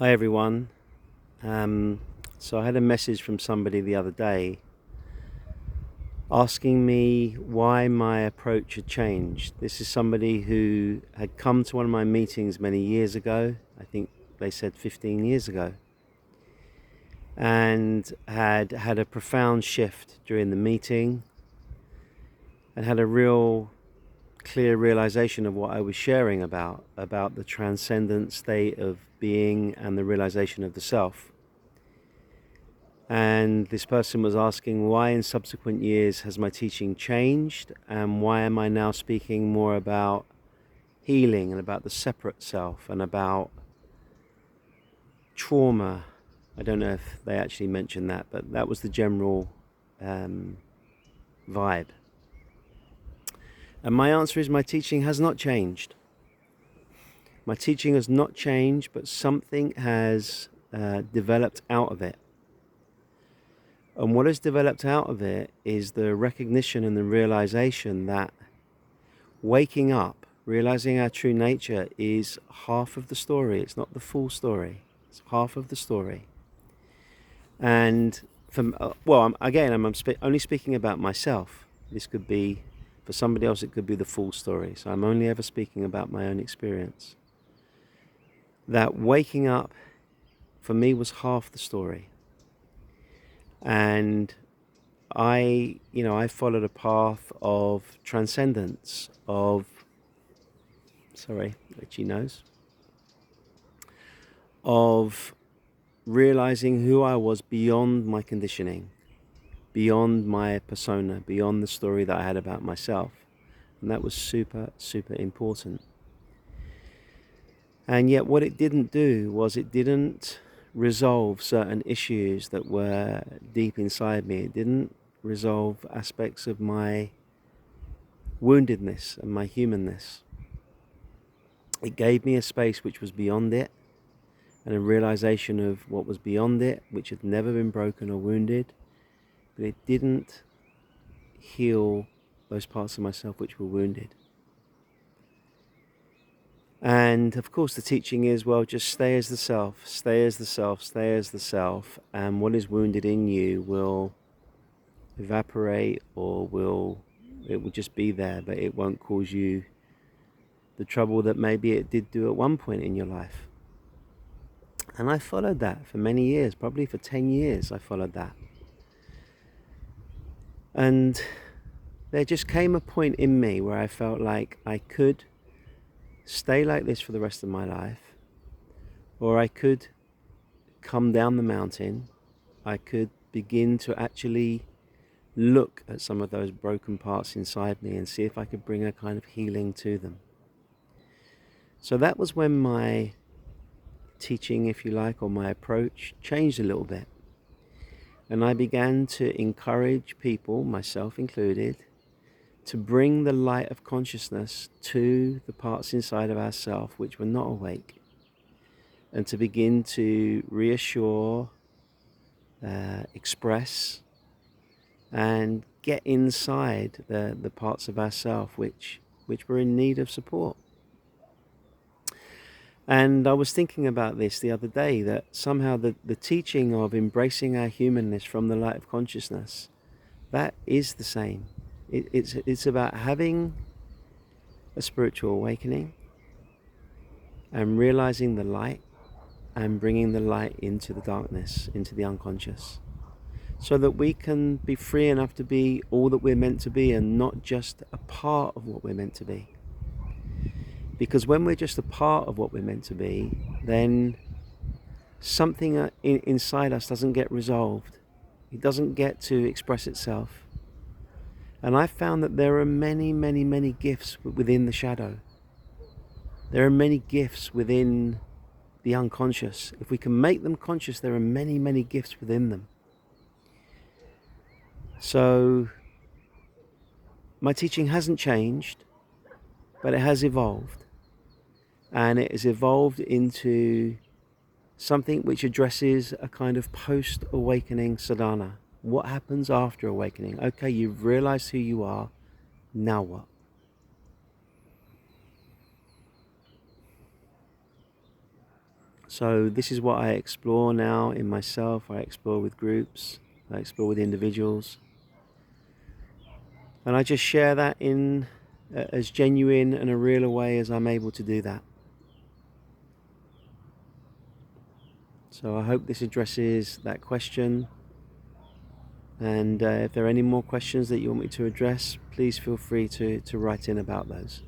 Hi everyone. So I had a message from somebody the other day asking me why my approach had changed. This is somebody who had come to one of my meetings many years ago. I think they said 15 years ago, and had had a profound shift during the meeting and had a real clear realization of what I was sharing about the transcendent state of being and the realization of the self. And this person was asking, why in subsequent years has my teaching changed, and why am I now speaking more about healing and about the separate self and about trauma? I don't know if they actually mentioned that, but that was the general vibe. And my answer is, my teaching has not changed. My teaching has not changed, but something has developed out of it. And what has developed out of it is the recognition and the realization that waking up, realizing our true nature, is half of the story. It's not the full story. It's half of the story. And from I'm only speaking about myself. This could be, for somebody else, it could be the full story. So I'm only ever speaking about my own experience. That waking up for me was half the story. And I followed a path of transcendence, itchy nose, of realizing who I was beyond my conditioning, beyond my persona, beyond the story that I had about myself. And that was super, super important. And yet what it didn't do was it didn't resolve certain issues that were deep inside me. It didn't resolve aspects of my woundedness and my humanness. It gave me a space which was beyond it, and a realization of what was beyond it, which had never been broken or wounded, but it didn't heal those parts of myself which were wounded. And of course the teaching is, well, just stay as the self, stay as the self, stay as the self, and what is wounded in you will evaporate, or it will just be there, but it won't cause you the trouble that maybe it did do at one point in your life. And I followed that for many years, probably for 10 years I followed that. And there just came a point in me where I felt like I could stay like this for the rest of my life, or I could come down the mountain. I could begin to actually look at some of those broken parts inside me and see if I could bring a kind of healing to them. So that was when my teaching, if you like, or my approach changed a little bit. And I began to encourage people, myself included, to bring the light of consciousness to the parts inside of ourselves which were not awake, and to begin to reassure, express, and get inside the parts of ourselves which were in need of support. And I was thinking about this the other day, that somehow the teaching of embracing our humanness from the light of consciousness, that is the same. It's about having a spiritual awakening and realizing the light and bringing the light into the darkness, into the unconscious, so that we can be free enough to be all that we're meant to be and not just a part of what we're meant to be. Because when we're just a part of what we're meant to be, then something inside us doesn't get resolved. It doesn't get to express itself. And I've found that there are many, many, many gifts within the shadow. There are many gifts within the unconscious. If we can make them conscious, there are many, many gifts within them. So my teaching hasn't changed, but it has evolved. And it has evolved into something which addresses a kind of post-awakening sadhana. What happens after awakening? Okay, you've realized who you are, now what? So this is what I explore now in myself. I explore with groups, I explore with individuals, and I just share that in as genuine and a real a way as I'm able to do that. So I hope this addresses that question. And if there are any more questions that you want me to address, please feel free to write in about those.